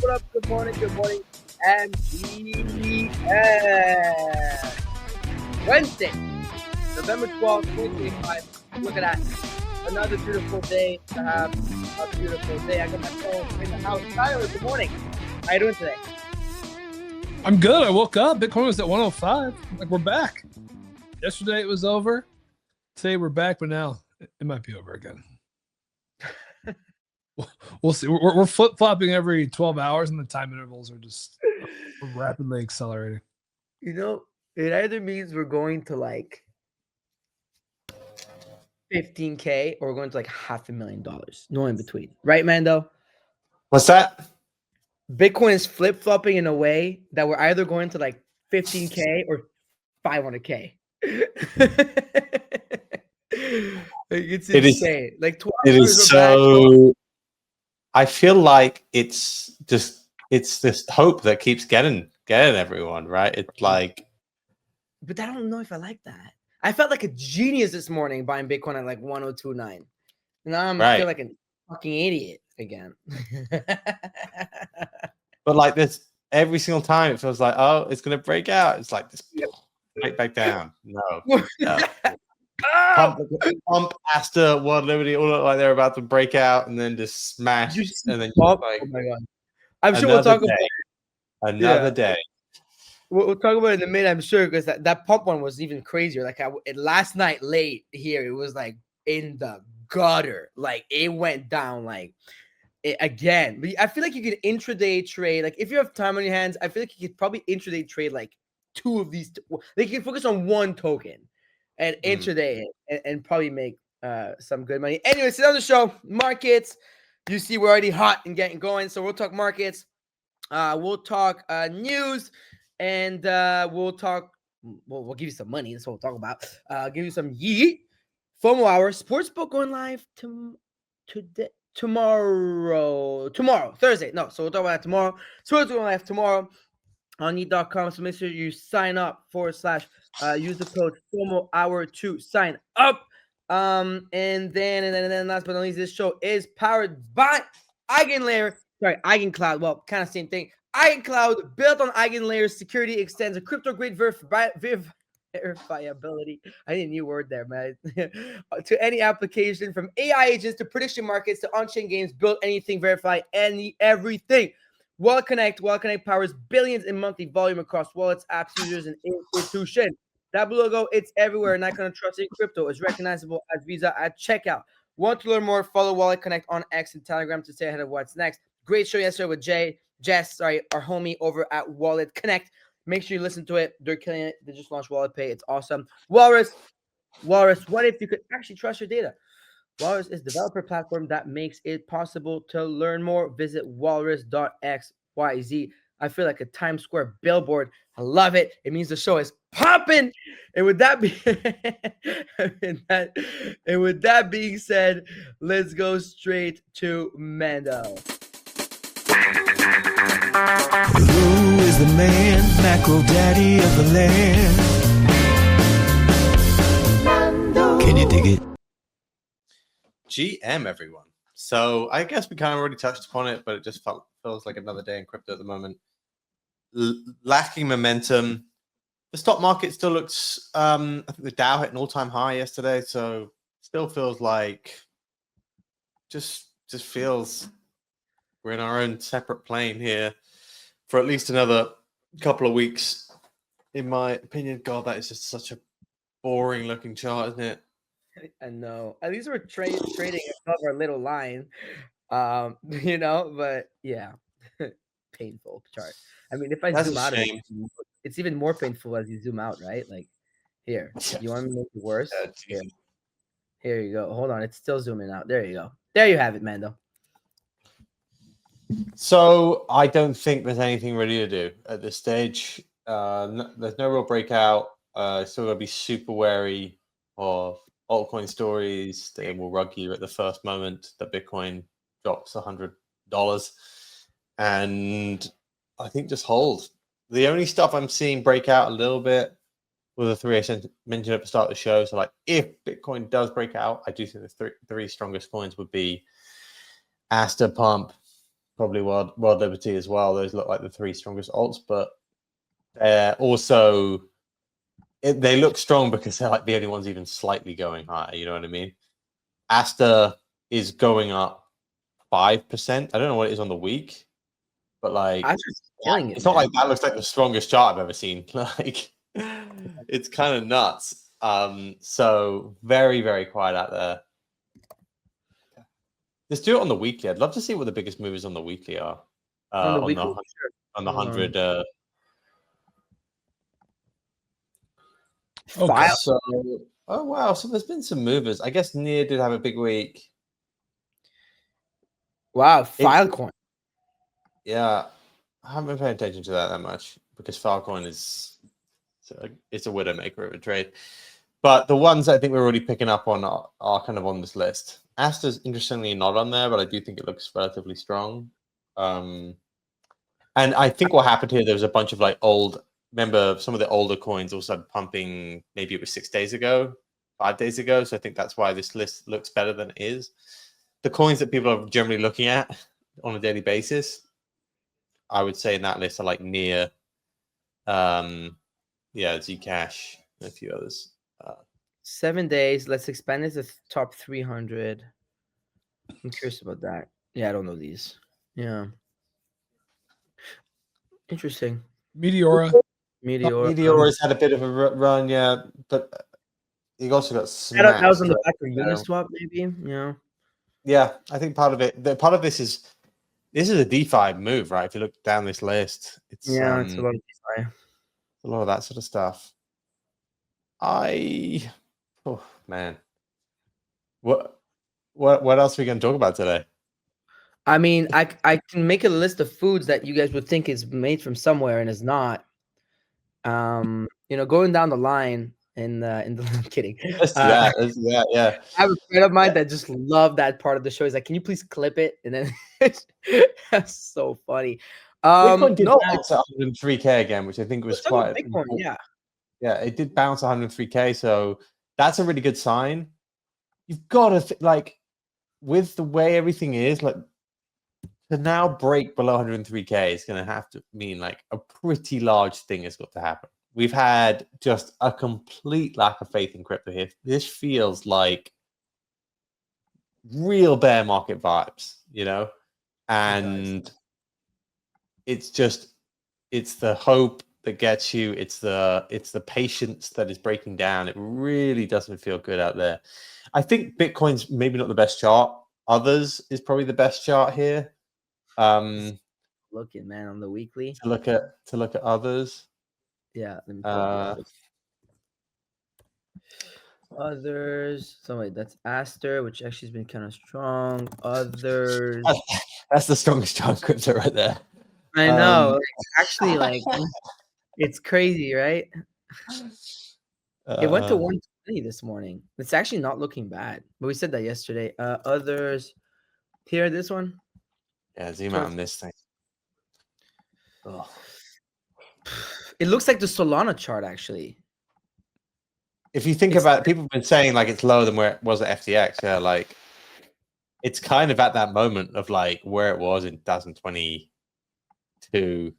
What up? Good morning. MGS. Wednesday, November 12th, 2025. Look at that. Another beautiful day to have a beautiful day. I got my phone in the house. Tyler, good morning. How you doing today? I'm good. I woke up. Bitcoin was at 105. Like, we're back. Yesterday it was over. Today we're back, but now it might be over again. We'll see. We're flip-flopping every 12 hours, and the time intervals are just rapidly accelerating. You know, it either means we're going to like 15K or we're going to like $500,000. No in between. Right, Mando? What's that? Bitcoin is flip-flopping in a way that we're either going to like 15K or 500K. It's insane. Like 12 it is so. I feel like it's this hope that keeps getting everyone, right? It's like, but I don't know if I like that. I felt like a genius this morning buying Bitcoin at like 1029. Now I feel like a fucking idiot again. But like this, every single time it feels like, oh, it's gonna break out. It's like this break back down. No. Pump, ASTER, World Liberty, all look like they're about to break out and then just smash. And then like, oh my god! I'm sure we'll talk about another day. We'll talk about it in a minute, I'm sure, because that pump one was even crazier. Like last night late here, it was like in the gutter. Like it went down like again. But I feel like you could intraday trade. Like if you have time on your hands, I feel like you could probably intraday trade like two of these. Like you can focus on one token and intraday it and probably make some good money. Anyway, so on the show, markets. You see, we're already hot and getting going. So we'll talk markets. We'll talk news. And we'll give you some money. That's what we'll talk about. Give you some YEET. FOMO hour. Sportsbook going live tomorrow, Thursday. No, so we'll talk about that tomorrow. Sportsbook going live tomorrow on YEET.com. So make sure you sign up / use the code FOMO hour to sign up. And then last but not least, this show is powered by Eigencloud. Well, kind of same thing. Eigencloud, built on Eigenlayer's security, extends a crypto-grade verifiability. I need a new word there, man. To any application, from AI agents to prediction markets to on-chain games, build anything, verify everything. Wallet Connect powers billions in monthly volume across wallets, apps, users, and institutions. That blue logo, it's everywhere. Not going to trust in crypto. It's recognizable as Visa at checkout. Want to learn more? Follow Wallet Connect on X and Telegram to stay ahead of what's next. Great show yesterday with Jess, our homie over at Wallet Connect. Make sure you listen to it. They're killing it. They just launched Wallet Pay. It's awesome. Walrus, what if you could actually trust your data? Walrus is a developer platform that makes it possible to learn more. Visit walrus.xyz. I feel like a Times Square billboard. I love it. It means the show is popping. And with that being said, let's go straight to Mando. Who is the man, macro daddy of the land? Mando. Can you dig it? GM, everyone. So I guess we kind of already touched upon it, but it just feels like another day in crypto at the moment. Lacking momentum. The stock market still looks, I think the Dow hit an all-time high yesterday, so still feels like just feels we're in our own separate plane here for at least another couple of weeks, in my opinion. God, that is just such a boring looking chart, isn't it? I know. At least we're trading above our little line, but yeah, painful chart. I mean, if I zoom out of it, it's even more painful as you zoom out, right? Like here, you want me to make it worse? Here you go. Hold on, it's still zooming out. There you go. There you have it, Mando. So I don't think there's anything really to do at this stage. There's no real breakout. Still gotta be super wary of altcoin stories. They will rug you at the first moment that Bitcoin drops $100, and I think just hold. The only stuff I'm seeing break out a little bit were the three I mentioned at the start of the show. So, like, if Bitcoin does break out, I do think the three strongest coins would be ASTER, Pump, probably World Liberty as well. Those look like the 3 strongest alts, but they're also they look strong because they're like the only ones even slightly going higher. You know what I mean? ASTER is going up 5%. I don't know what it is on the week, but like killing it, it's not man. like that looks like the strongest chart I've ever seen. Like it's kind of nuts. So very, very quiet out there. Let's do it on the weekly. I'd love to see what the biggest movers on the weekly are. On the weekly, on the 100. Okay. So, oh wow, so there's been some movers. I guess Near did have a big week. Wow, Filecoin. Yeah, I haven't been paying attention to that much because Filecoin is it's a widowmaker of a trade. But the ones I think we're already picking up on are kind of on this list. Aster's interestingly not on there, but I do think it looks relatively strong. And I think what happened here, there was a bunch of like remember some of the older coins also started pumping, maybe it was 6 days ago, 5 days ago. So I think that's why this list looks better than it is. The coins that people are generally looking at on a daily basis, I would say in that list are like Near, Zcash, and a few others. 7 days. Let's expand it to top 300. I'm curious about that. Yeah, I don't know these. Yeah. Interesting. Meteora. Meteora's had a bit of a run, yeah, but you also got that was on the back of Uniswap, maybe. Yeah, I think part of this is a DeFi move, right? If you look down this list, it's it's a lot of DeFi. A lot of that sort of stuff. Oh man, what else are we going to talk about today? I mean, I can make a list of foods that you guys would think is made from somewhere and is not. Going down the line in the I'm kidding. Let's do that. Yeah. I have a friend of mine that just loved that part of the show. He's like, "Can you please clip it?" And then that's so funny. Bitcoin did bounce at 103K again, which I think was quite Bitcoin, yeah. Yeah, it did bounce 103K, so that's a really good sign. You've got to like with the way everything is, like to now break below 103K is going to have to mean like a pretty large thing has got to happen. We've had just a complete lack of faith in crypto here. This feels like real bear market vibes, and it's the hope that gets you. It's the patience that is breaking down. It really doesn't feel good out there. I think Bitcoin's maybe not the best chart. Others is probably the best chart here. Looking, man, on the weekly. To look at others. Yeah. Let me pull others. So wait, that's Aster, which actually has been kind of strong. Others. That's the strongest chart crypto right there. I know. Actually, like it's crazy, right? It went to 120 this morning. It's actually not looking bad, but we said that yesterday. Others. Here, this one. Yeah, zoom out on this thing. Oh. It looks like the Solana chart, actually. If you think about it, people have been saying like it's lower than where it was at FTX. Yeah, like it's kind of at that moment of like where it was in 2022.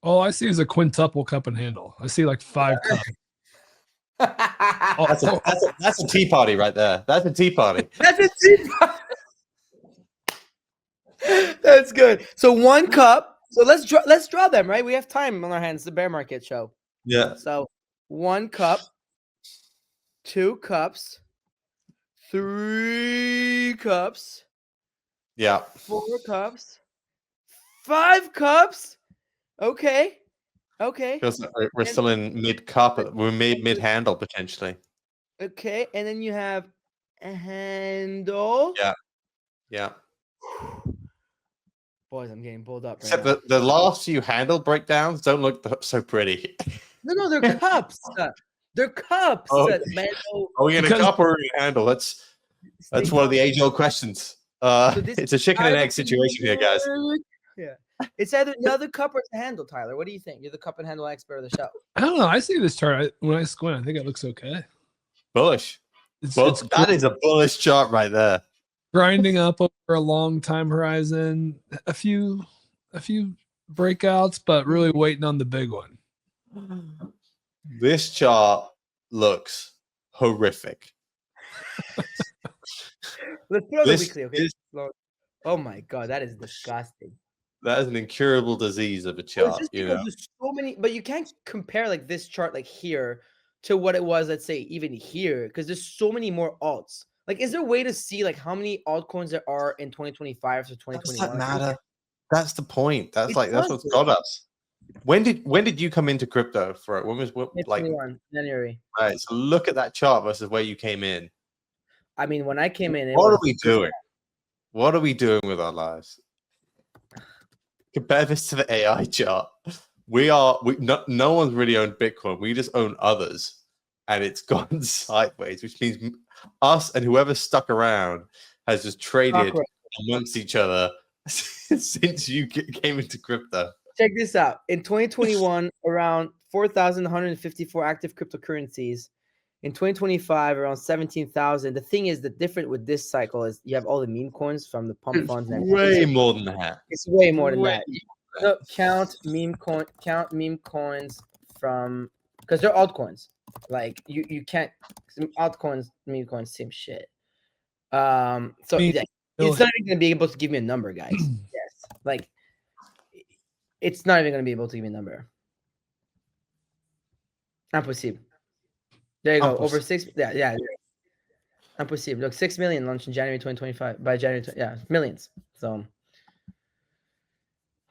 All I see is a quintuple cup and handle. I see like 5 cups. That's a tea party right there. That's a tea party. That's a tea party. That's good. So 1 cup. So let's draw them, right? We have time on our hands. The bear market show. Yeah. So 1 cup, 2 cups, 3 cups. Yeah. 4 cups, 5 cups. Okay. Feels like we're still in mid cup. We're mid handle potentially. Okay, and then you have a handle. Yeah. Boys, I'm getting pulled up. Except the last few handle breakdowns don't look so pretty. No, they're cups. They're cups. Oh. Man. Are we in a cup or in a handle? That's one of the age-old questions. It's a chicken and egg situation here, guys. Yeah. It's either another cup or it's a handle, Tyler. What do you think? You're the cup and handle expert of the show. I don't know. I see this chart. When I squint, I think it looks okay. Bullish. It's that is a bullish chart right there. grinding up over a long time horizon. A few breakouts, but really waiting on the big one. This chart looks horrific. Let's put on This the weekly, okay? is- Oh my god, that is disgusting. That is an incurable disease of a Well, it's chart, just you because know. there's so many, but you can't compare like this chart like here to what it was, let's say, even here, because there's so many more alts. Like, is there a way to see like how many altcoins there are in 2025 to Does 2021? that matter? That's the point. That's It like that's what's doesn't. got us. When did you come into crypto for it? When was what like 2021, January. right? So look at that chart versus where you came in. I mean, when I came in, it What was are we doing? What are we doing with our lives? Compare this to the AI chart. No one's really owned Bitcoin. We just own others, and it's gone sideways, which means us and whoever stuck around has just traded Cockroach. amongst each other since you came into crypto. Check this out. In 2021, around 4,154 active cryptocurrencies. In 2025, around 17,000. The thing is, the different with this cycle is you have all the meme coins from the pump It's funds. And way everything. more than that. It's way more than Way that. No, count meme coins from, because they're altcoins. Like you can't altcoins, meme coins, same shit. So yeah, it's not even gonna be able to give me a number, guys. Yes, like it's not even gonna be able to give me a number. Impossible. There you go. Over 6. Yeah. Impossible. Look, 6 million launched in January 2025. By January, millions. So,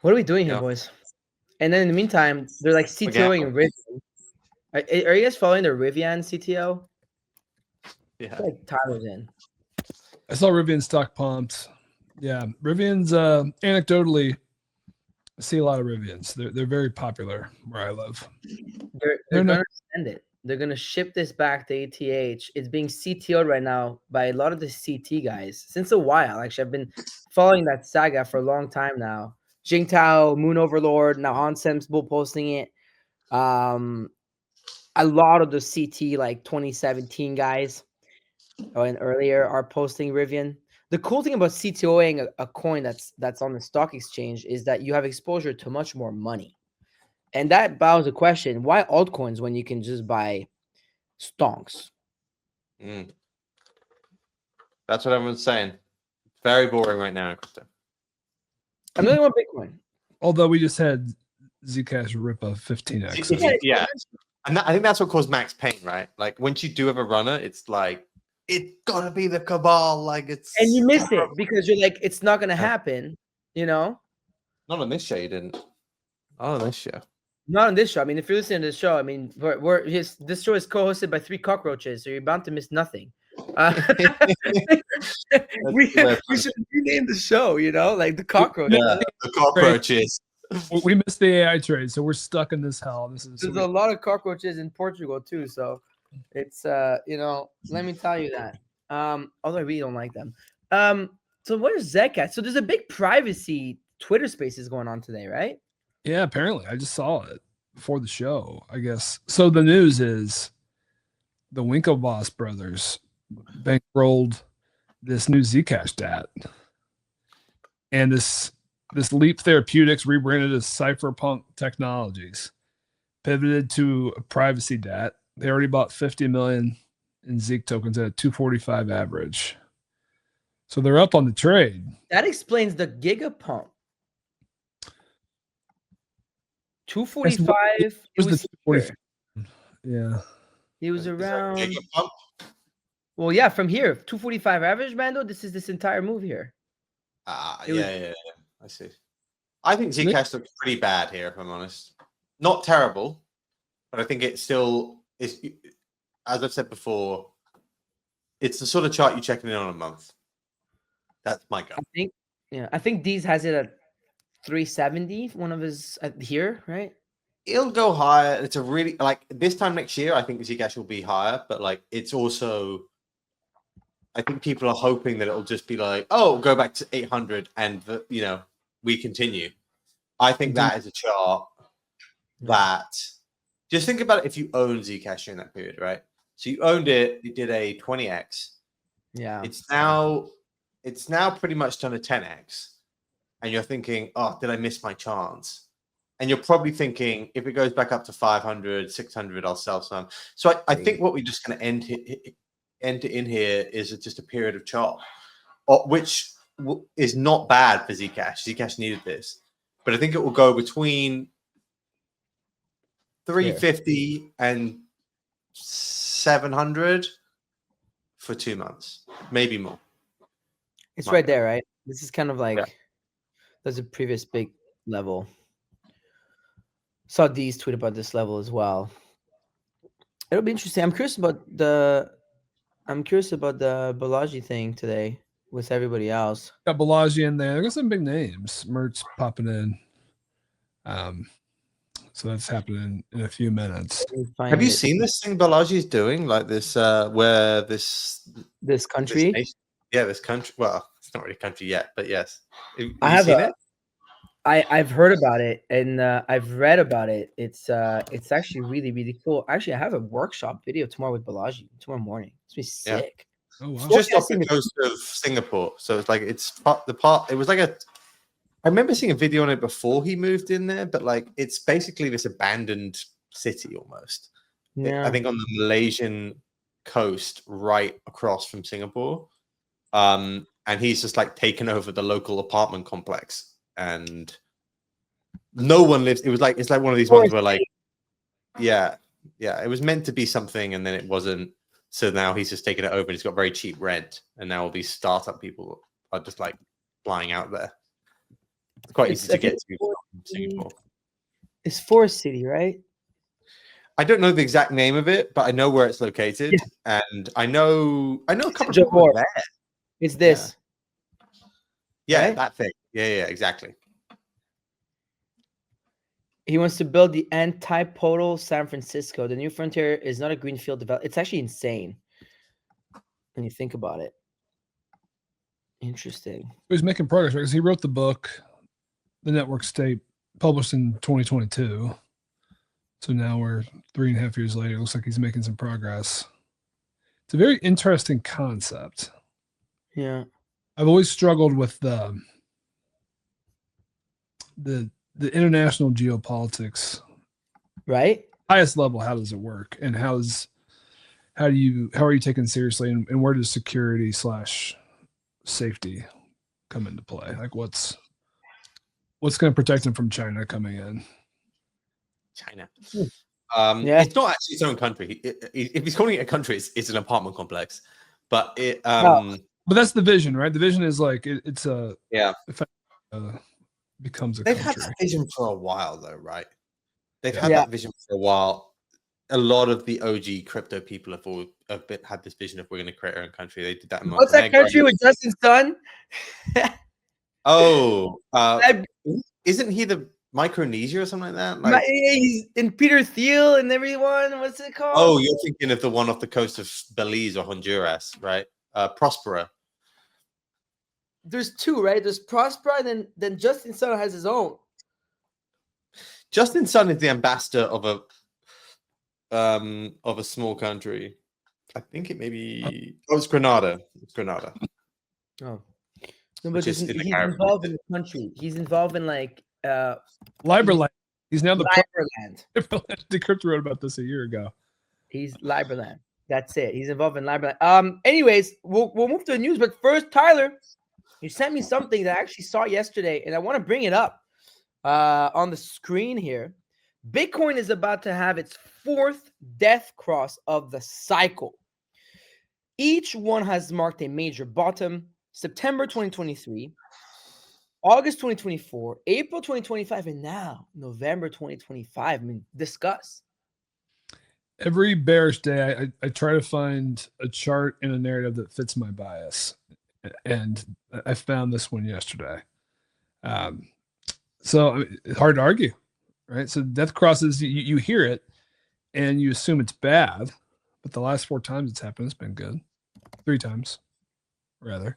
what are we doing here, boys? And then in the meantime, they're like CTOing Rivian. Are you guys following the Rivian CTO? Yeah. Like Tyler's in. I saw Rivian stock pumped. Yeah, Rivian's anecdotally, I see a lot of Rivians. They're very popular where I live. They're gonna send it. They're gonna ship this back to ETH. It's being CTO'd right now by a lot of the CT guys since a while. Actually, I've been following that saga for a long time now. Jingtao, Moon Overlord, now Onsem's bull posting it. A lot of the CT like 2017 guys and earlier are posting Rivian. The cool thing about CTOing a coin that's on the stock exchange is that you have exposure to much more money. And that bows a question: why altcoins when you can just buy stonks? That's what everyone's saying. Very boring right now in crypto. I'm really want Bitcoin. Although we just had Zcash rip a 15x. Yeah. And I think that's what caused Max pain, right? Like once you do have a runner, it's like it's gotta be the cabal. Like it's and you miss it because you're like, it's not gonna happen, you know? Not on this show, you didn't. Oh, on this show. Not on this show. I mean, if you're listening to this show, I mean, this show is co-hosted by 3 cockroaches, so you're bound to miss nothing. We should rename the show, you know, like the cockroach. Yeah, the cockroaches. We missed the AI trade, so we're stuck in this hell. There's a lot of cockroaches in Portugal too, so it's you know, let me tell you that. Although I really don't like them. So where's Zek at? So there's a big privacy Twitter Spaces going on today, right? Yeah, apparently I just saw it before the show, I guess. So the news is the Winklevoss brothers bankrolled this new Zcash DAT, and this Leap Therapeutics, rebranded as Cypherpunk Technologies, pivoted to a privacy DAT. They already bought 50 million in Zeke tokens at a 245 average. So they're up on the trade. That explains the Gigapump. 245. It was the 245. Yeah. He was around. Well, yeah, from here, 245 average, Mando. This is this entire move here. Yeah. I see. I think Zcash looks pretty bad here, if I'm honest. Not terrible, but I think it still is. As I've said before, it's the sort of chart you check in on a month. That's my gut. I think Deez has it at 370. One of his here, right? It'll go higher. It's a really like this time next year. I think Zcash will be higher, but like it's also. I think people are hoping that it'll just be like, oh, go back to 800 and, you know, we continue. I think that is a chart that just think about it if you own Zcash during that period, right? So you owned it, you did a 20x. Yeah. It's now it's now pretty much done a 10x, and you're thinking, oh, did I miss my chance? And you're probably thinking, if it goes back up to 500, 600, I'll sell some. So I think what we're just going to end in here is just a period of chop, which is not bad for Zcash. Zcash needed this, but I think it will go between 350 and 700 for 2 months, maybe more. It's right there, right? This is kind of like there's a previous big level. Saw D's tweet about this level as well. It'll be interesting. I'm curious about the Balaji thing today with everybody else. Got Balaji in there. Got some big names. Mertz popping in. So that's happening in a few minutes. Have you seen this thing Balaji is doing? Like this, where this country? This country. Well, it's not really a country yet, but yes. Have you seen it? I've heard about it and I've read about it. It's actually really, really cool. Actually, I have a workshop video tomorrow with Balaji tomorrow morning. It's gonna be sick. Oh, wow. Just off the coast of Singapore. So it's like it was like I remember seeing a video on it before he moved in there, but like it's basically this abandoned city almost. Yeah. I think on the Malaysian coast, right across from Singapore. And he's just like taken over the local apartment complex, and no one lives. It's like one of these ones where like, it was meant to be something, and then it wasn't. So now he's just taken it over, and he's got very cheap rent, and now all these startup people are just like flying out there. It's quite easy to get to from Singapore. It's Forest City, right? I don't know the exact name of it, but I know where it's located, and I know a couple of people there. It's this. Yeah, right? that thing. Yeah, exactly. He wants to build the antipodal San Francisco. The new frontier is not a greenfield development. It's actually insane when you think about it. Interesting. He's making progress, right? Because he wrote the book, The Network State, published in 2022. So now we're 3.5 years later. It looks like he's making some progress. It's a very interesting concept. Yeah. I've always struggled with the international geopolitics. Right? Highest level, how does it work? And how are you taken seriously, and where does security / safety come into play? Like what's going to protect him from China coming in? China. Yeah. It's not actually its own country. If he's calling it a country, it's an apartment complex. But it but that's the vision, right? The vision is like it's a becomes a They've country. had that vision for a while, though, right? They've had that vision for a while. A lot of the OG crypto people have had this vision of we're going to create our own country. They did that in What's that country with Justin's son? Isn't he the Micronesia or something like that? He's in Peter Thiel and everyone. What's it called? Oh, you're thinking of the one off the coast of Belize or Honduras, right? Prospera. There's two, right? There's Prospera, and then Justin Sun has his own. Justin Sun is the ambassador of a small country. I think it may be. Oh, it's Grenada. It's Grenada. Oh, no, but he's involved in the country. He's involved in like Liberland. He's now the Liberland. Decrypt wrote about this a year ago. He's Liberland. That's it. He's involved in Liberland. Anyways, we'll move to the news, but first, Tyler, you sent me something that I actually saw yesterday, and I want to bring it up on the screen here. Bitcoin is about to have its 4th death cross of the cycle. Each one has marked a major bottom: September 2023, August 2024, April 2025, and now November 2025. I mean, discuss. Every bearish day, I try to find a chart and a narrative that fits my bias. And I found this one yesterday. So it's hard to argue, right? So death crosses, you hear it and you assume it's bad, but the last 4 times it's happened, it's been good. 3 times, rather.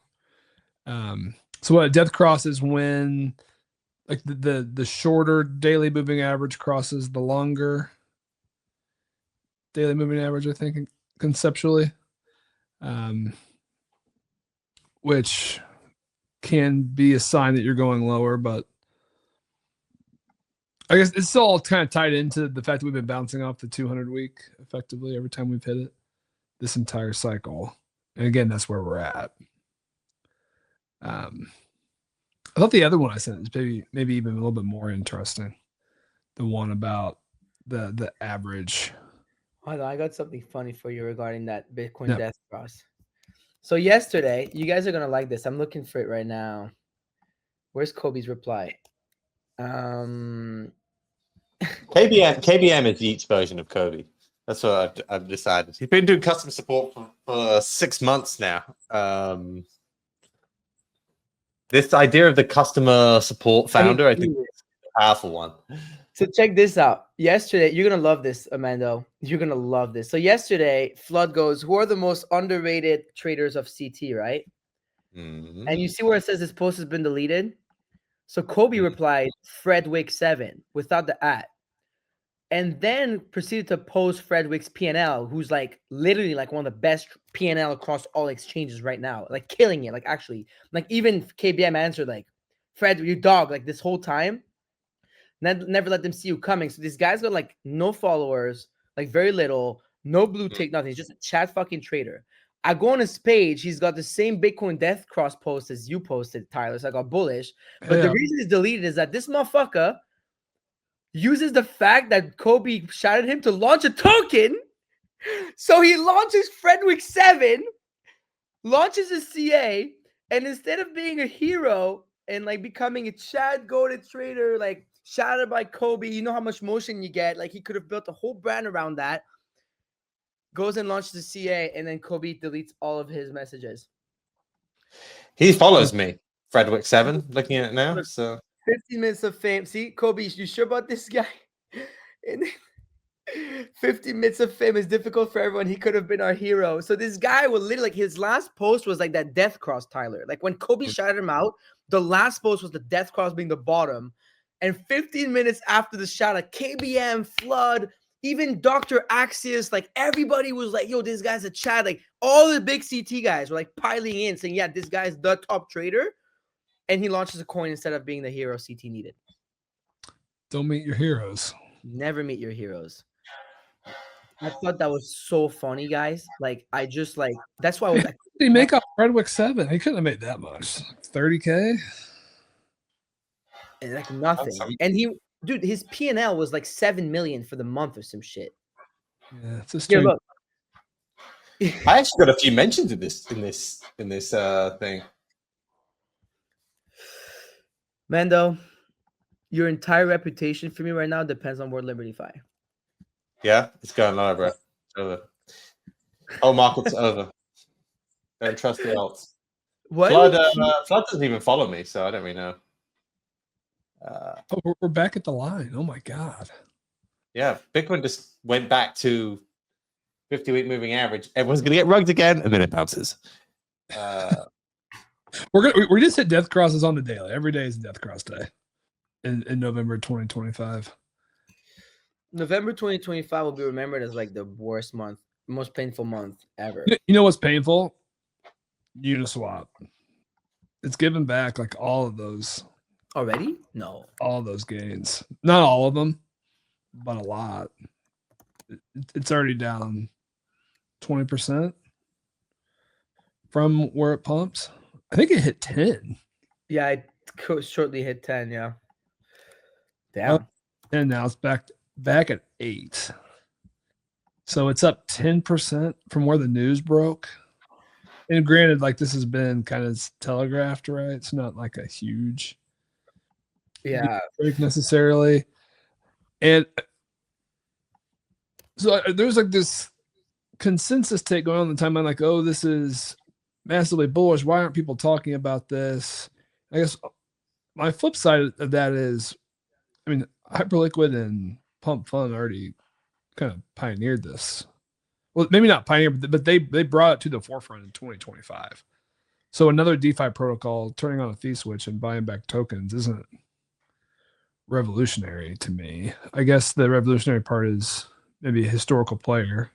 So what a death cross is when like the shorter daily moving average crosses the longer daily moving average, I think, conceptually. Which can be a sign that you're going lower, but I guess it's still all kind of tied into the fact that we've been bouncing off the 200 week effectively every time we've hit it this entire cycle. And again, that's where we're at. I thought the other one I sent is maybe even a little bit more interesting. The one about the average. Hold on, I got something funny for you regarding that Bitcoin death cross. So yesterday, you guys are gonna like this. I'm looking for it right now. Where's Kobe's reply? KBM is Yeet's version of Kobe. That's what I've decided. He's been doing customer support for 6 months now. This idea of the customer support founder, I think, is a powerful one. So check this out. Yesterday, you're gonna love this, Amando. You're gonna love this. So yesterday, Flood goes, "Who are the most underrated traders of CT?" Right? Mm-hmm. And you see where it says this post has been deleted. So Kobe replied, "Fredwick7" without the @ and then proceeded to post Fredwick's PNL, who's like literally like one of the best PNL across all exchanges right now, like killing it. Like actually, like even KBM answered like, "Fred, you dog," like this whole time. Never let them see you coming. So this guy's got like no followers, like very little, no blue tick, nothing. He's just a chat fucking trader. I go on his page. He's got the same Bitcoin death cross post as you posted, Tyler. So I got bullish. But the reason it's deleted is that this motherfucker uses the fact that Kobe shouted him to launch a token. So he launches Fredwick7, launches a CA, and instead of being a hero and like becoming a chat goated trader, like shouted by Kobe, you know how much motion you get. Like he could have built a whole brand around that. Goes and launches the CA, and then Kobe deletes all of his messages. He follows me, Fredwick7, looking at it now. So 15 minutes of fame. See, Kobe, you sure about this guy? And 15 minutes of fame is difficult for everyone. He could have been our hero. So this guy was literally like his last post was like that death cross, Tyler. Like when Kobe shouted him out, the last post was the death cross being the bottom. And 15 minutes after the shout out, KBM, Flood, even Dr. Axios, like everybody was like, yo, this guy's a chat. Like all the big CT guys were like piling in saying, yeah, this guy's the top trader. And he launches a coin instead of being the hero CT needed. Don't meet your heroes. Never meet your heroes. I thought that was so funny, guys. Like, I just like, that's why I was like, Did he make up Fredwick7? He couldn't have made that much. 30K? and like nothing. And he, dude, his P&L was like 7 million for the month or some shit. Yeah, it's a Here, strange. look. I actually got a few mentions in this thing. Mando, your entire reputation for me right now depends on World Liberty Fi. Yeah, it's going lower, bro. It's over. Oh, market's over. Don't trust the alts. What? Flood doesn't even follow me, so I don't really know. We're back at the line. Oh my god. Yeah, Bitcoin just went back to 50-week moving average. Everyone's gonna get rugged again, and then it bounces. We just hit death crosses on the daily. Every day is death cross day in November 2025. November 2025 will be remembered as like the worst month, most painful month ever. You know what's painful? Uniswap. It's given back like all of those. Already? No. All of those gains. Not all of them, but a lot. It's already down 20% from where it pumps. I think it hit 10. Yeah, it shortly hit 10, yeah. Damn. And now it's back at 8. So it's up 10% from where the news broke. And granted, like this has been kind of telegraphed, right? It's not like a huge break necessarily. And so there's like this consensus take going on in the timeline, like, oh, this is massively bullish. Why aren't people talking about this? I guess my flip side of that is, I mean, Hyperliquid and Pump Fund already kind of pioneered this. Well, maybe not pioneered, but they brought it to the forefront in 2025. So another DeFi protocol turning on a fee switch and buying back tokens isn't revolutionary to me. I guess the revolutionary part is maybe a historical player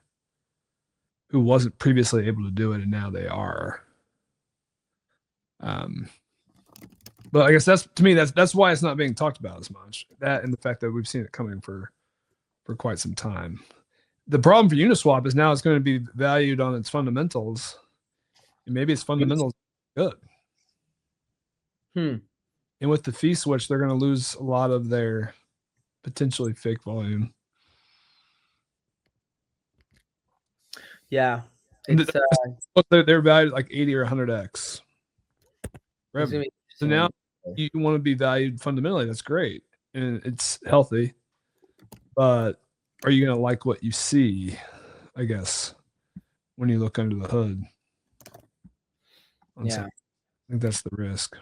who wasn't previously able to do it, and now they are. But I guess that's, to me, that's why it's not being talked about as much. That and the fact that we've seen it coming for quite some time. The problem for Uniswap is now it's going to be valued on its fundamentals, and maybe its fundamentals are good. And with the fee switch, they're going to lose a lot of their potentially fake volume. Yeah, they're valued like 80 or 100x. So now you want to be valued fundamentally. That's great, and it's healthy. But are you going to like what you see, I guess, when you look under the hood? Yeah. I think that's the risk.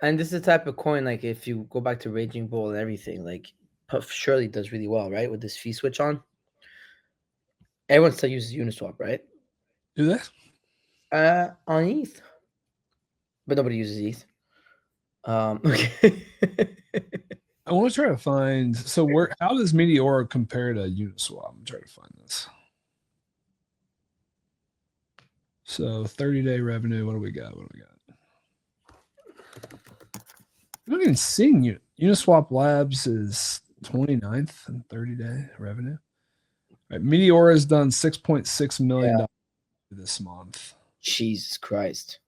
And this is the type of coin, like if you go back to Raging Bull and everything, like surely does really well, right? With this fee switch on. Everyone still uses Uniswap, right? Do they? On ETH. But nobody uses ETH. Okay. I want to try to find, so how does Meteora compare to Uniswap? I'm trying to find this. So 30-day revenue, what do we got? I'm not even seeing Uniswap Labs is 29th in 30-day revenue. All right, Meteora has done $6.6 million this month. Jesus Christ.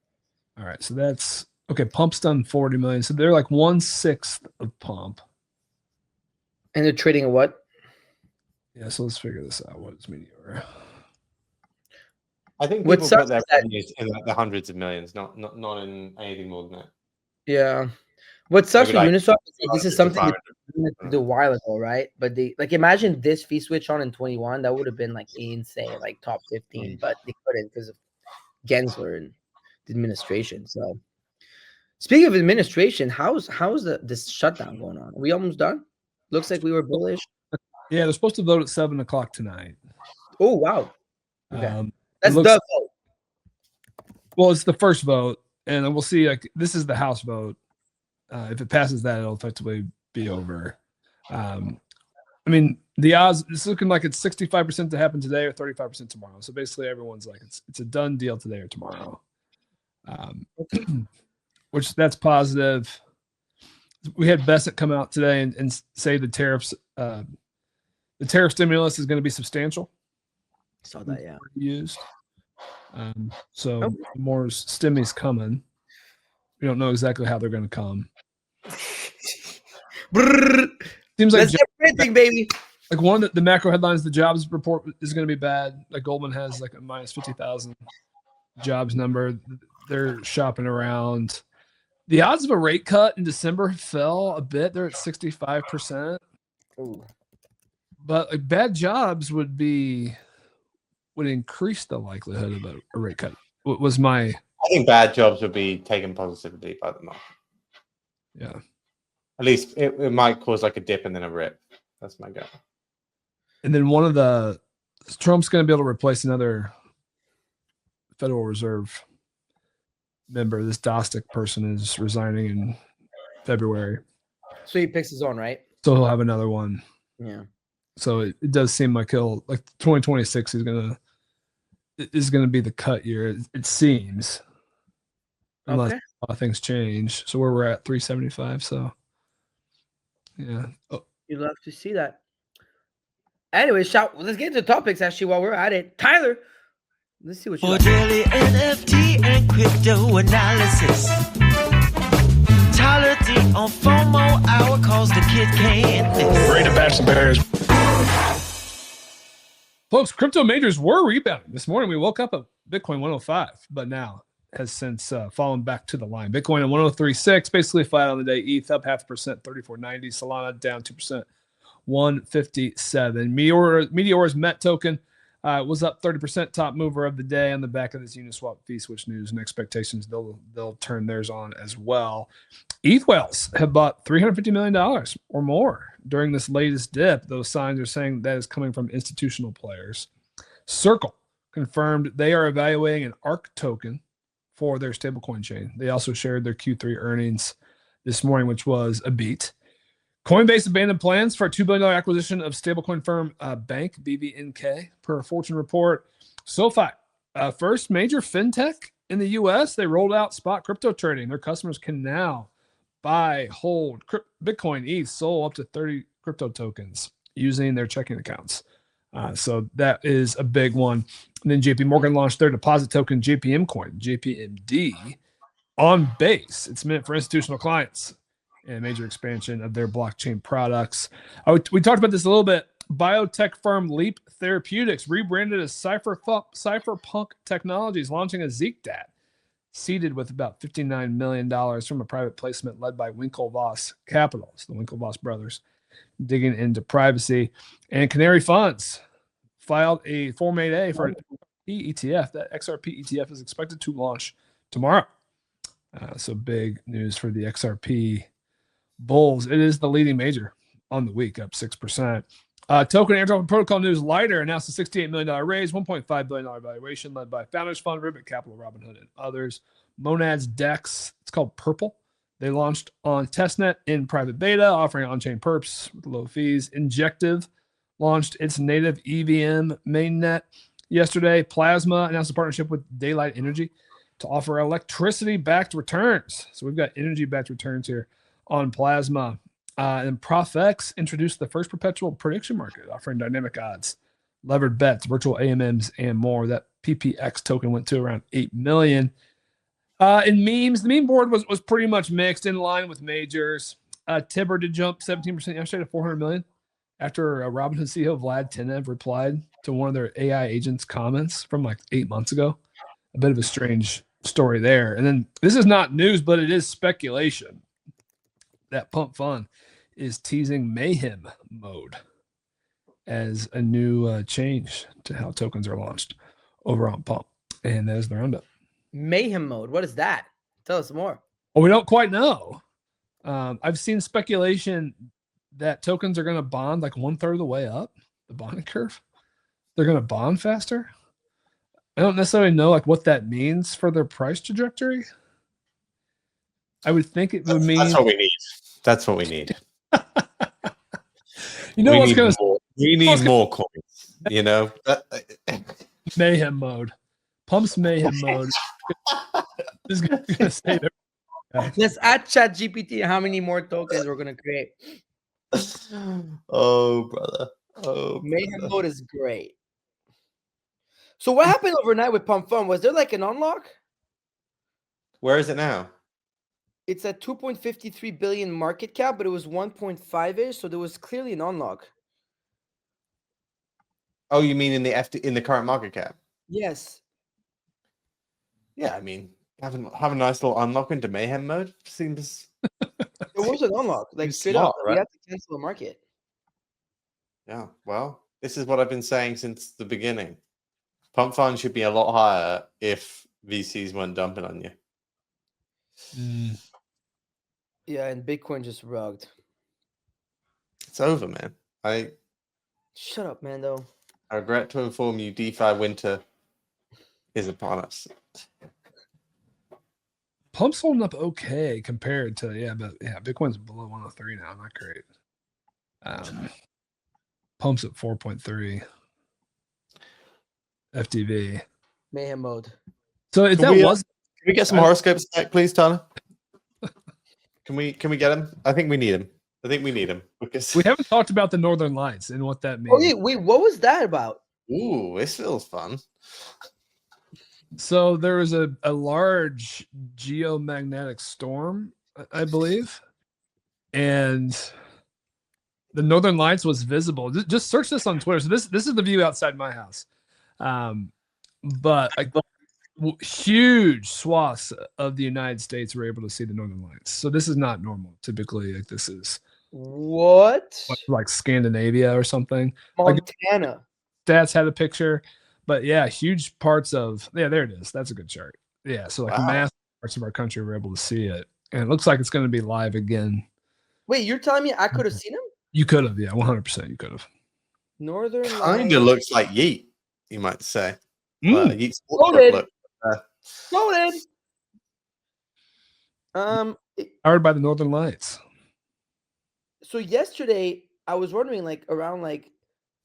All right, so that's okay. Pump's done 40 million, so they're like 1/6 of Pump. And they're trading at what? Yeah, so let's figure this out. What is Meteora? I think What people put sucks their is that- revenues in like the hundreds of millions, not in anything more than that. Yeah. What sucks Maybe with like Uniswap is this is something that they did a while ago, right? But they like imagine this fee switch on in 21, that would have been like insane, like top 15, but they couldn't because of Gensler and the administration. So speaking of administration, how's this shutdown going on? Are we almost done? Looks like we were bullish. Yeah, they're supposed to vote at 7 o'clock tonight. Oh wow. Okay. That's looks, the vote. Well, it's the first vote, and we'll see. Like this is the House vote. If it passes that, it'll effectively be over. I mean, the odds, it's looking like it's 65% to happen today or 35% tomorrow. So basically, everyone's like, it's a done deal today or tomorrow. Which that's positive. We had Bessett come out today and say the tariff stimulus is going to be substantial. Saw that, yeah. Used. So more stimmies coming. We don't know exactly how they're going to come. Seems like printing, baby. Like one of the macro headlines, the jobs report is going to be bad. Like Goldman has like a minus 50,000 jobs number. They're shopping around. The odds of a rate cut in December fell a bit. They're at 65%. Ooh. But like bad jobs would increase the likelihood of a rate cut. What was my? I think bad jobs would be taken positively by the market. Yeah. At least it might cause like a dip and then a rip. That's my gut. And then Trump's going to be able to replace another Federal Reserve member. This Dostik person is resigning in February. So he picks his own, right? So he'll have another one. Yeah. So it does seem like 2026 is going to be the cut year. It seems. Unless a lot of things change. So where we're at 375. So yeah. Oh. You'd love to see that. Anyway, let's get into topics actually while we're at it. Tyler, let's see what you For daily NFT and crypto analysis. Tyler D on FOMO hour cause the kid can't miss. Ready to patch the bears. Folks, crypto majors were rebounding. This morning we woke up at Bitcoin 105, but now has since fallen back to the line. Bitcoin at 103.6, basically flat on the day. ETH up 0.5%, 34.90. Solana down 2%, 157. Meteora's MET token was up 30%, top mover of the day on the back of this Uniswap fee switch news and expectations. They'll turn theirs on as well. ETH whales have bought $350 million or more during this latest dip. Those signs are saying that is coming from institutional players. Circle confirmed they are evaluating an ARK token for their stablecoin chain. They also shared their Q3 earnings this morning, which was a beat. Coinbase abandoned plans for a $2 billion acquisition of stablecoin firm Bank BVNK per a Fortune report. SoFi, first major fintech in the US, they rolled out spot crypto trading. Their customers can now buy, hold Bitcoin, ETH, SOL up to 30 crypto tokens using their checking accounts. So that is a big one. And then JPMorgan launched their deposit token, JPM Coin, JPMD, on Base. It's meant for institutional clients and a major expansion of their blockchain products. We talked about this a little bit. Biotech firm Leap Therapeutics, rebranded as Cypherpunk Technologies, launching a Zcash DAT, seeded with about $59 million from a private placement led by Winklevoss Capitals, the Winklevoss brothers, digging into privacy. And Canary Funds filed a Form 8A for an ETF. That XRP ETF is expected to launch tomorrow. So big news for the XRP bulls. It is the leading major on the week, up 6%. Token airdrop protocol news. Lighter announced a $68 million raise, $1.5 billion valuation, led by Founders Fund, Ribbit Capital, Robinhood, and others. Monad's DEX, it's called Purple. They launched on testnet in private beta, offering on-chain perps with low fees. Injective launched its native EVM mainnet yesterday. Plasma announced a partnership with Daylight Energy to offer electricity-backed returns. So we've got energy-backed returns here on Plasma. And ProfX introduced the first perpetual prediction market, offering dynamic odds, levered bets, virtual AMMs, and more. That PPX token went to around 8 million. In memes, the meme board was pretty much mixed, in line with majors. Tibber did jump 17% yesterday to 400 million after Robinhood CEO Vlad Tenev replied to one of their AI agents' comments from like 8 months ago. A bit of a strange story there. And then this is not news, but it is speculation that Pump Fund is teasing mayhem mode as a new change to how tokens are launched over on Pump. And there's the roundup. Mayhem mode. What is that? Tell us more. Well, we don't quite know. I've seen speculation that tokens are going to bond like 1/3 of the way up the bonding curve. They're going to bond faster. I don't necessarily know like what that means for their price trajectory. I would think it would mean that's what we need. That's what we need. You know what's going to? We need more coins. You know, mayhem mode. Pump's mayhem mode is going to stay there. Let's add ChatGPT how many more tokens we're going to create. Oh, brother. Oh, mayhem mode is great. So what happened overnight with Pump Fund? Was there like an unlock? Where is it now? It's at 2.53 billion market cap, but it was 1.5-ish, so there was clearly an unlock. Oh, you mean in the current market cap? Yes. Yeah, I mean, have a nice little unlock into mayhem mode seems. It was an unlock, like straight smart, up. right? We have to cancel the market. Yeah, well, this is what I've been saying since the beginning. Pump Fund should be a lot higher if VCs weren't dumping on you. Yeah, and Bitcoin just rugged. It's over, man. Shut up, Mando. I regret to inform you, DeFi winter is upon us. Pump's holding up okay compared to Bitcoin's below 103 now. Not great. Pump's at 4.3 FTV. Mayhem mode. So if Can we get some I- horoscopes back, please, Tyler? Can we get them? I think we need them. Because we haven't talked about the Northern Lights and what that means. Oh, wait, what was that about? ooh, this feels fun. So there was a large geomagnetic storm, I believe, and the Northern Lights was visible. Just search this on Twitter. So this is the view outside my house, but like huge swaths of the United States were able to see the Northern Lights. So this is not normal. Typically, like this is What? like Scandinavia or something. Montana. Like, Stats had a picture. But yeah, huge parts of there it is. That's a good chart. Yeah, so like massive parts of our country were able to see it, and it looks like it's going to be live again. Wait, you're telling me I could have seen him? You could have, yeah, 100%. You could have. Northern Kind of looks like Yeet, you might say. Yeet's Loaded. look. Loaded. Powered by the Northern Lights. So yesterday I was wondering, like around like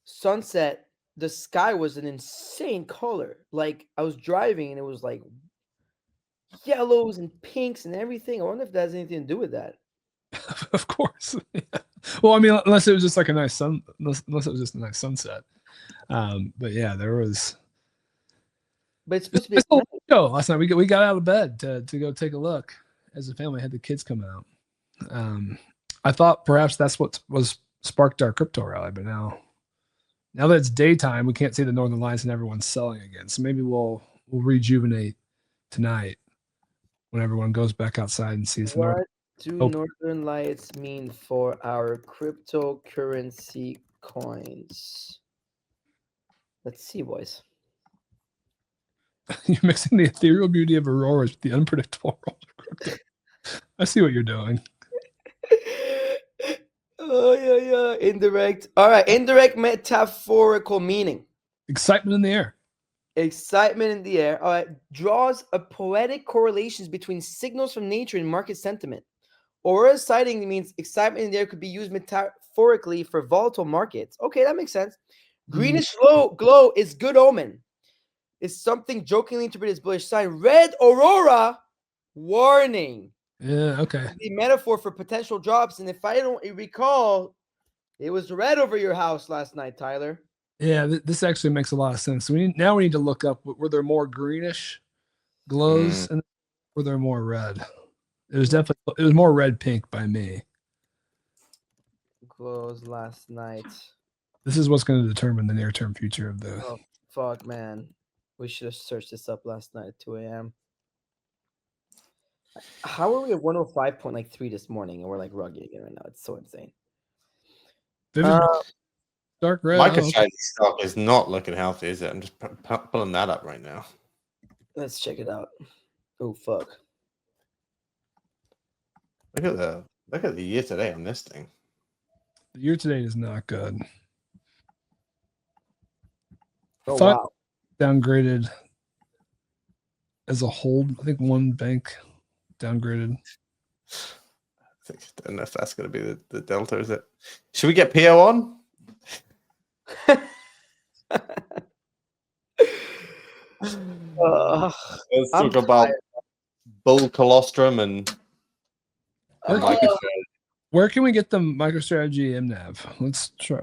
sunset, the sky was an insane color. Like I was driving and it was like yellows and pinks and everything. I wonder if that has anything to do with that. Of course. Yeah. Well, I mean, unless it was just like a nice unless it was just a nice sunset. But yeah, there was. But it's supposed to be It's a show last night. We got out of bed to go take a look as a family. Had the kids come out. I thought perhaps that's what was sparked our crypto rally, but now that it's daytime, we can't see the northern lights and everyone's selling again. So maybe we'll rejuvenate tonight when everyone goes back outside and sees the What north. do northern lights mean for our cryptocurrency coins? Let's see, boys. You're mixing the ethereal beauty of auroras with the unpredictable world of crypto. I see what you're doing. Oh yeah. Indirect. All right. Indirect metaphorical meaning. Excitement in the air. Excitement in the air. All right. Draws a poetic correlations between signals from nature and market sentiment. Aurora sighting means excitement in the air could be used metaphorically for volatile markets. Okay, that makes sense. Greenish glow is good omen. It's something jokingly interpreted as bullish sign. Red aurora, warning. Yeah, okay. The metaphor for potential drops. And if I don't recall, it was red over your house last night, Tyler. Yeah, this actually makes a lot of sense. So we need to look up, were there more greenish glows and were there more red? It was more red pink by me. Glows last night. This is what's going to determine the near-term future of the. Oh fuck, man! We should have searched this up last night at 2 a.m. How are we at 105.3 this morning and we're like rugging it right now? It's so insane. Dark red. MicroStrategy stock is not looking healthy, is it? I'm just pulling that up right now. Let's check it out. Oh fuck! Look at the year today on this thing. The year to date is not good. Oh wow! Downgraded as a whole. I think one bank downgraded. I don't know if that's going to be the delta, is it? Should we get PO on? Let's talk about bull colostrum and MicroStrategy. Where can we get the MicroStrategy MNAV? Let's try.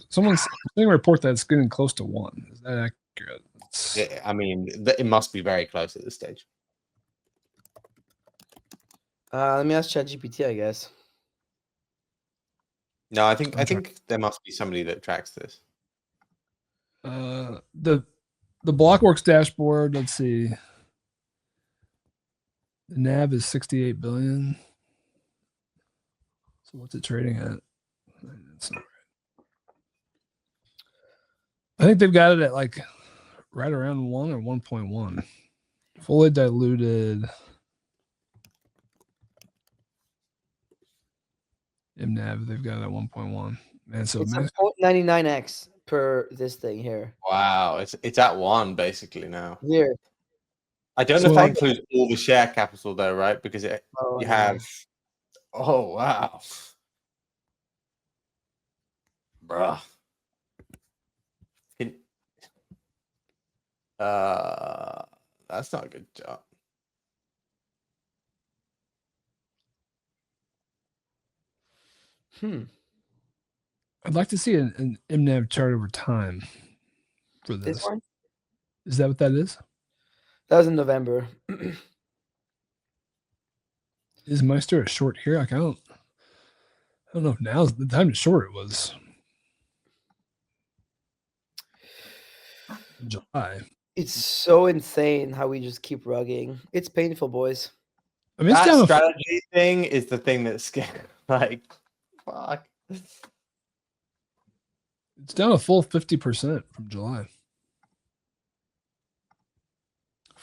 Someone's saying a report that it's getting close to 1. Is that accurate? Yeah, I mean, it must be very close at this stage. Let me ask ChatGPT, I guess. No, I think there must be somebody that tracks this. The Blockworks dashboard. Let's see. The NAV is 68 billion. So what's it trading at? That's not right. I think they've got it at like right around 1 or 1.1. Fully diluted MNAV, they've got it at 1.1. Man, so it's a 0.99x per this thing here. Wow, it's at 1 basically now. Here. I don't know if that includes all the share capital though, right? Because you have. Oh wow, bruh. That's not a good job. I'd like to see an MNAV chart over time for this. One? Is that what that is? That was in November. Is Meister a short here? Like I don't know if now's the time to short it was July. It's so insane how we just keep rugging. It's painful, boys. I mean, that strategy thing is the thing that's scary. Like, fuck. It's down a full 50% from July.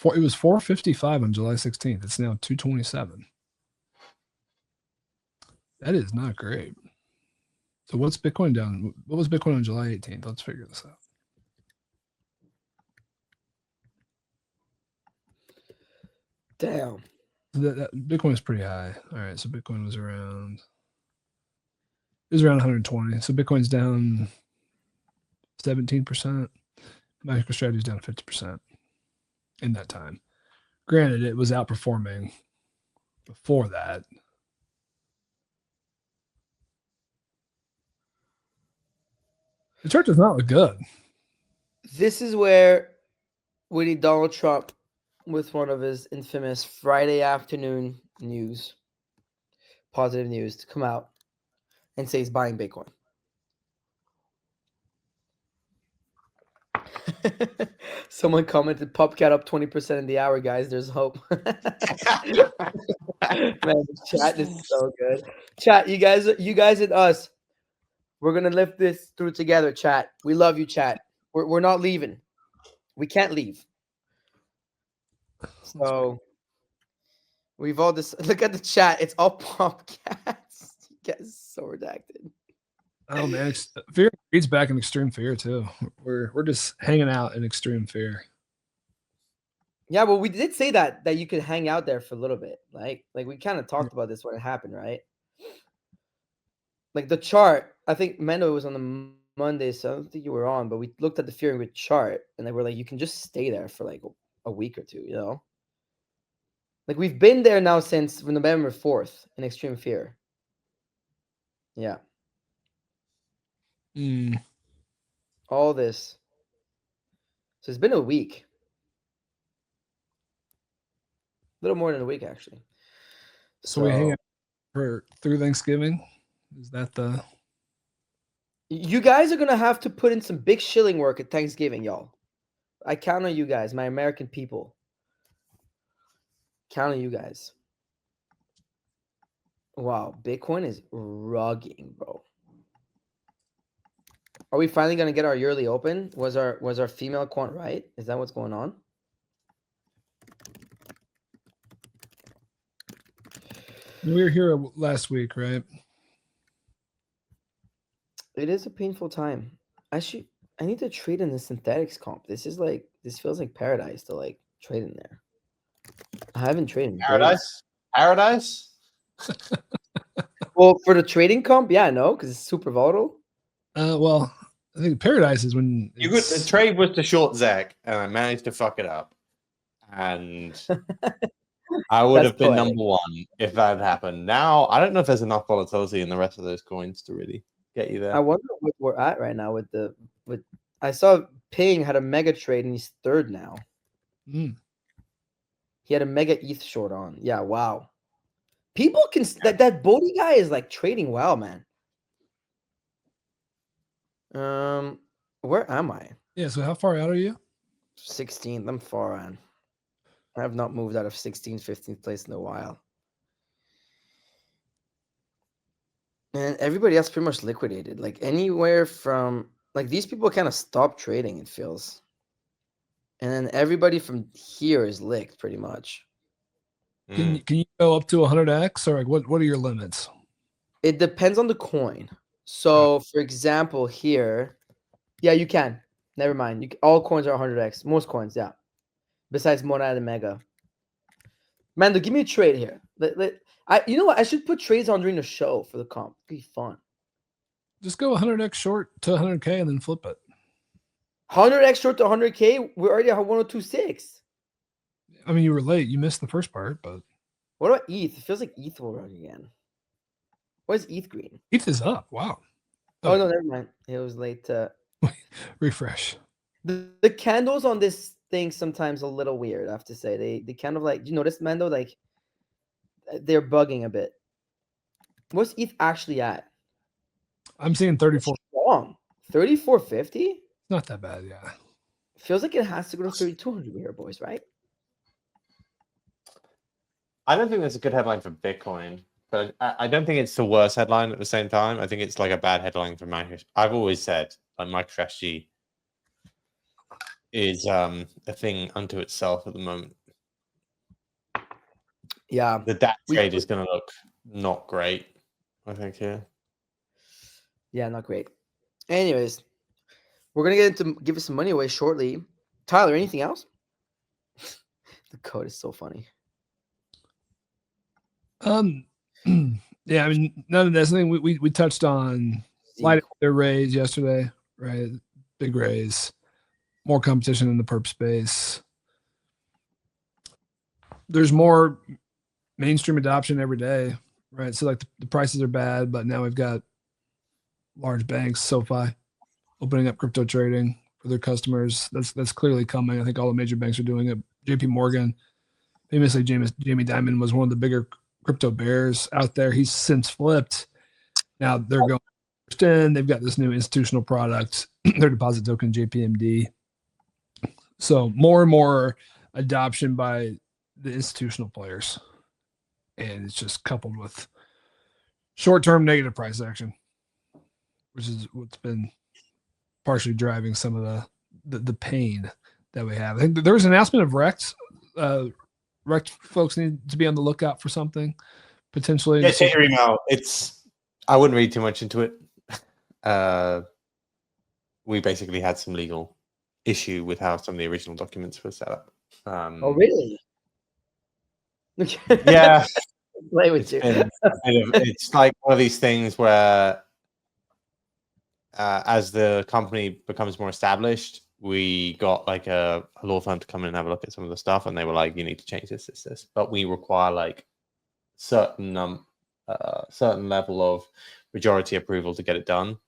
It was 455 on July 16th. It's now 227. That is not great. So what's Bitcoin down? What was Bitcoin on July 18th? Let's figure this out. Damn. That Bitcoin is pretty high. All right, so Bitcoin was around. It was around 120. So Bitcoin's down 17%. MicroStrategy is down 50% in that time. Granted, it was outperforming before that. The chart does not look good. This is where we need Donald Trump with one of his infamous Friday afternoon news, positive news, to come out and say he's buying Bitcoin. Someone commented, "PopCat up 20% in the hour, guys. There's hope." Man, the chat is so good. Chat, you guys and us, we're gonna lift this through together. Chat, we love you. Chat, we're not leaving. We can't leave. So we've all this. Look at the chat. It's all PopCats. You guys so redacted. Oh man, fear reads back in extreme fear too. We're just hanging out in extreme fear. Yeah, well, we did say that you could hang out there for a little bit. Like we kind of talked about this when it happened, right? Like the chart, I think Mendo was on the Monday, so I don't think you were on, but we looked at the fear and grid chart, and they were like, you can just stay there for like a week or two, you know? Like we've been there now since November 4th in extreme fear. Yeah. All this. So it's been a week. A little more than a week, actually. So we hang out through Thanksgiving? Is that the... You guys are going to have to put in some big shilling work at Thanksgiving, y'all. I count on you guys, my American people. Count on you guys. Wow, Bitcoin is rugging, bro. Are we finally going to get our yearly open? Was our female quant right? Is that what's going on? We were here last week, right? It is a painful time. I need to trade in the synthetics comp. This feels like paradise to like trade in there. I haven't traded in Paradise? Paradise? Well, for the trading comp, yeah, no, because it's super volatile. Well, I think paradise is when The trade was to short Zach, and I managed to fuck it up. And I would have been number one if that had happened. Now, I don't know if there's enough volatility in the rest of those coins to really get you there. I wonder what we're at right now with I saw Ping had a mega trade and he's third now. He had a mega ETH short on. Yeah, wow. People can that Bodhi guy is like trading well, man. Where am I? Yeah, so how far out are you? 16th. I'm far on. I have not moved out of 16th, 15th place in a while. And everybody else pretty much liquidated. Like anywhere from like these people kind of stopped trading, it feels. And then everybody from here is licked pretty much. Can you go up to 100x or like what are your limits? It depends on the coin. So for example, here, yeah, you can. Never mind. All coins are 100x. Most coins, yeah. Besides Monad and Mega. Mando, give me a trade here. You know what? I should put trades on during the show for the comp. It'd be fun. Just go 100x short to 100k and then flip it. 100x short to 100k. We already have 1026. I mean, you were late. You missed the first part, but what about ETH? It feels like ETH will run again. Why is ETH green? ETH is up. Wow. Oh no, never mind. It was late to refresh. The candles on this thing sometimes a little weird. I have to say they kind of like. Do you notice, Mando? Like they're bugging a bit. What's ETH actually at? I'm seeing 34. Strong. 3450. Not that bad, yeah. Feels like it has to go to 3200 here, boys. Right? I don't think that's a good headline for Bitcoin, but I don't think it's the worst headline at the same time. I think it's like a bad headline for MicroStrategy. I've always said like MicroStrategy is a thing unto itself at the moment. Yeah, the DAT trade is going to look not great, I think. Yeah, not great. Anyways, we're gonna get into give us some money away shortly. Tyler, anything else? The code is so funny. Yeah, I mean, none of this. I think we touched on light their raise yesterday, right? Big raise, more competition in the perp space. there's more mainstream adoption every day, right? So like the prices are bad, but now we've got large banks, SoFi, opening up crypto trading for their customers. That's clearly coming. I think all the major banks are doing it. JPMorgan, famously Jamie Dimon, was one of the bigger crypto bears out there. He's since flipped. Now they're going in. They've got this new institutional product, their deposit token JPMD. So more and more adoption by the institutional players, and it's just coupled with short-term negative price action, which is what's been partially driving some of the pain that we have. I think there was an announcement of REKT. REKT folks need to be on the lookout for something potentially. Yeah, check your email. I wouldn't read too much into it. We basically had some legal issue with how some of the original documents were set up. Oh, really? Yeah. Play with you. It's like one of these things where as the company becomes more established, we got like a law firm to come in and have a look at some of the stuff, and they were like, you need to change this. But we require like certain level of majority approval to get it done.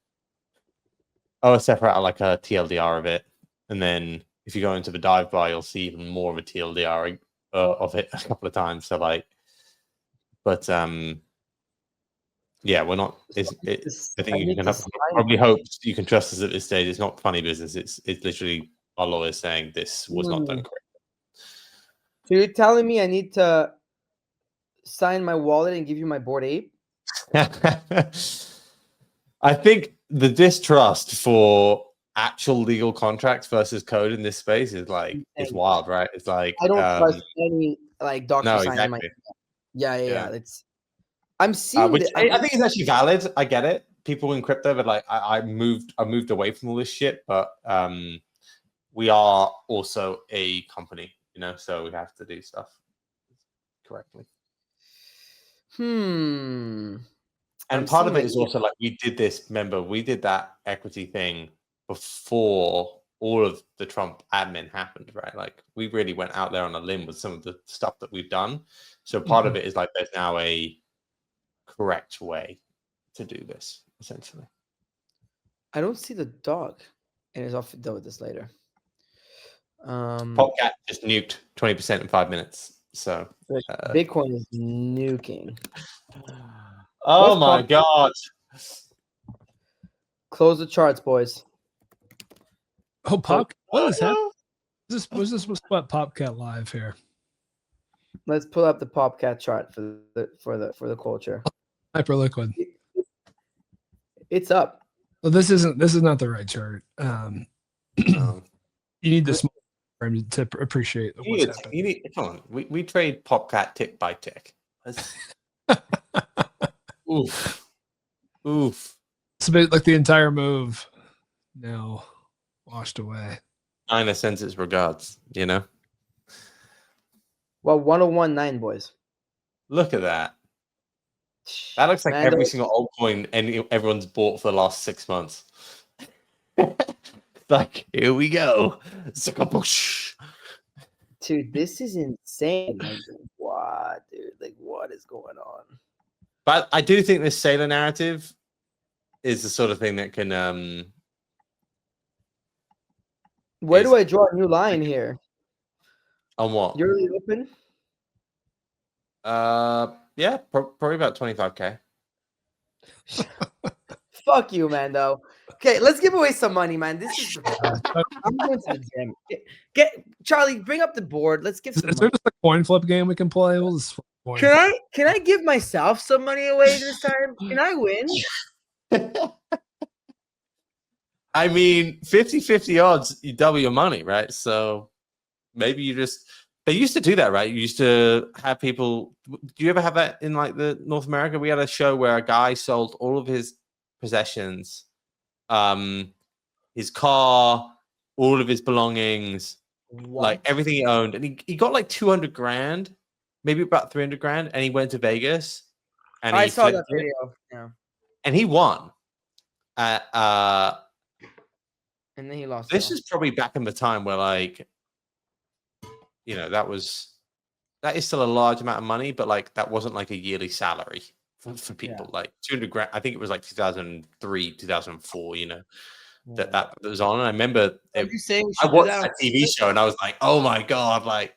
separate out like a TLDR of it, and then if you go into the dive bar, you'll see even more of a TLDR of it a couple of times. So like, but yeah, we're not. I think you can probably hope you can trust us at this stage. It's not funny business. It's literally our lawyers saying this was not done correctly. So you're telling me I need to sign my wallet and give you my Bored Ape? I think the distrust for actual legal contracts versus code in this space is like it's wild, right? It's like I don't trust any like doctor sign exactly. in my yeah. It's I'm seeing which I think is actually valid. I get it. People in crypto, but like I moved away from all this shit. But we are also a company, you know, so we have to do stuff correctly. And part of it is also like we did that equity thing before all of the Trump admin happened, right? Like we really went out there on a limb with some of the stuff that we've done. So part of it is like there's now a correct way to do this, essentially. I don't see the dog, and it's off to deal with this later. Popcat just nuked 20% in 5 minutes. So Bitcoin is nuking. Oh my god! Close the charts, boys. Oh, what is that? Was this what Popcat live here? Let's pull up the Popcat chart for the culture. Hyperliquid. It's up. Well, this is not the right chart. You need the small frame to appreciate what's happening. Come on, we trade Popcat tick by tick. Oof. It's a bit like the entire move now washed away. China sends its regards, you know. Well, 1019, boys. Look at that. That looks like every single altcoin everyone's bought for the last 6 months. Like, here we go. Dude, this is insane. Like, what, dude? Like, what is going on? But I do think this Sailor narrative is the sort of thing that can. Where do I draw a new line here? On what? You're really open? Yeah, probably about 25K. Fuck you, man. Though. Okay, let's give away some money, man. This is. I'm going to the gym. Get Charlie. Bring up the board. Let's give. Some is there just a coin flip game we can play? We'll just Can I give myself some money away this time? Can I win? I mean, 50-50 odds, you double your money, right? So maybe they used to do that, right? You used to have people. Do you ever have that in like the North America? We had a show where a guy sold all of his possessions, his car, all of his belongings, like everything he owned, and he got like 200 grand, maybe about 300 grand, and he went to Vegas. And I saw that video. Yeah. And he won. And then he lost. This is probably back in the time where, like, you know, that was that is still a large amount of money, but like that wasn't like a yearly salary for people. Like 200 grand. I think it was like 2003, 2004. You know, that was on. And I remember Are you saying we I should do watched that? that TV show and I was like, oh my god, like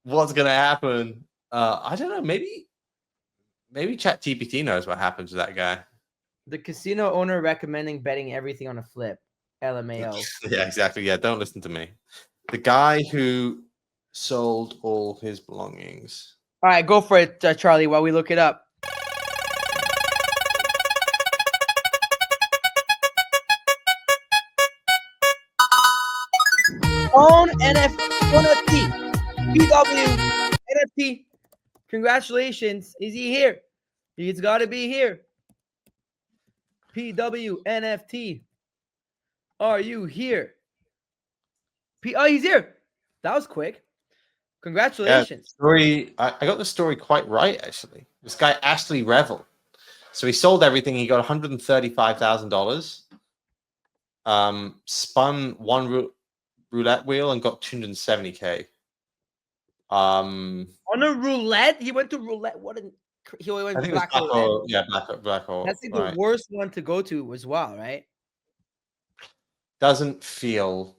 what's gonna happen? I don't know. Maybe ChatGPT knows what happens to that guy. The casino owner recommending betting everything on a flip. LMAO. Yeah, exactly. Yeah, don't listen to me. The guy who sold all his belongings. All right, go for it, Charlie, while we look it up. Own NFT. PW NFT. Congratulations. Is he here? He's got to be here. PW NFT. Are you here? Oh, he's here. That was quick. Congratulations. Yeah, story. I got the story quite right, actually. This guy, Ashley Revel. So he sold everything. He got $135,000. Spun one roulette wheel and got 270K. On a roulette? He went to roulette. He went I think black it was black roulette. hole. Yeah, black hole. That's like right. the worst one to go to as well, right? Doesn't feel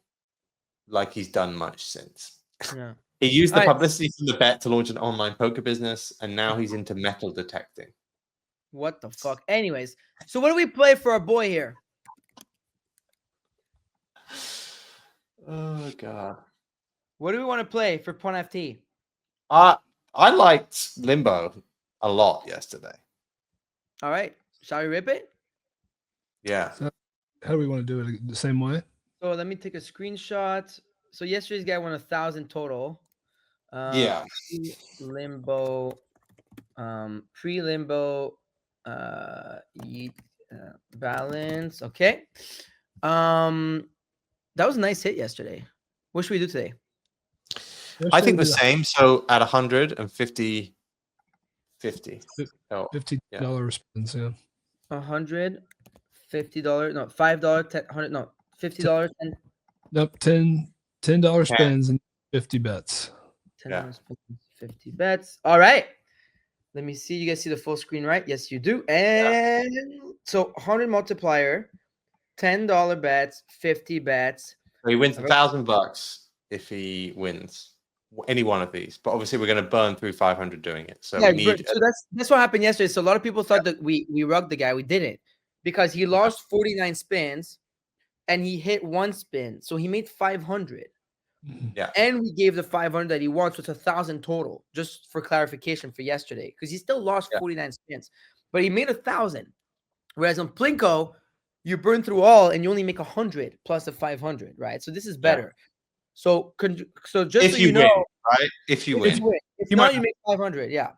like he's done much since. Yeah. He used the All right. publicity from the bet to launch an online poker business, and now he's into metal detecting. What the fuck? Anyways, so what do we play for our boy here? Oh god. What do we want to play for .ft? I liked Limbo a lot yesterday. All right. Shall we rip it? Yeah. So how do we want to do it? The same way? So let me take a screenshot. So yesterday's guy won 1,000 total. Yeah. Limbo, pre-limbo, YEET, balance. Okay. That was a nice hit yesterday. What should we do today? I think the same. So at 150, 50. Oh, $50 spins, yeah. $150, no, $5, $100, no, $50 and Nope, $10 spins and 50 bets. $10 spins, 50 bets. All right. Let me see. You guys see the full screen, right? Yes, you do. And so 100 multiplier, $10 bets, 50 bets. So he wins $1,000 if he wins any one of these. But obviously, we're going to burn through 500 doing it. So Yeah, we need. so that's what happened yesterday. So a lot of people thought that we rugged the guy. We didn't, because he lost 49 spins and he hit one spin. So he made 500. Yeah. And we gave the 500 that he wants, so it's 1,000 total, just for clarification for yesterday, because he still lost 49 spins, but he made 1,000. Whereas on Plinko, you burn through all and you only make 100 plus the 500, right? So this is better. So just if so you know, win, right? If you win. If not, you make 500. Yeah.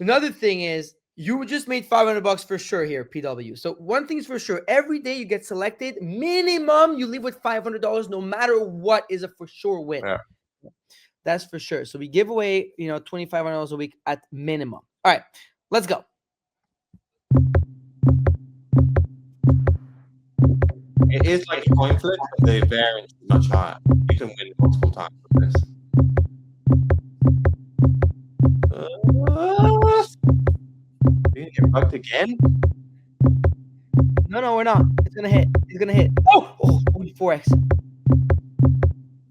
Another thing is, you just made $500 for sure here, PW. So one thing's for sure: every day you get selected, minimum you leave with $500, no matter what, is a for sure win. Yeah. That's for sure. So we give away, $2,500 a week at minimum. All right, let's go. It is like a coin flip, but the variance is much higher. You can win multiple times with this. We gonna get bugged again? No, we're not. It's gonna hit. It's gonna hit. Oh, 4x.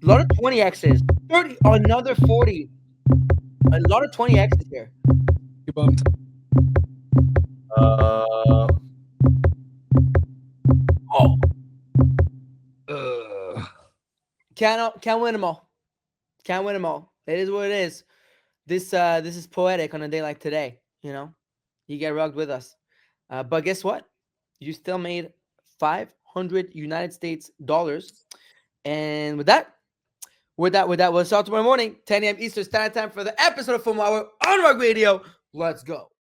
A lot of 20x's. 30. Another 40. A lot of 20x's here. You bumped. Can't win them all. Can't win them all. It is what it is. This is poetic on a day like today. You get rugged with us. But guess what? You still made 500 United States dollars. And with that, we'll start tomorrow morning, 10 a.m. Eastern Standard Time for the episode of FOMO Hour on Rug Radio. Let's go.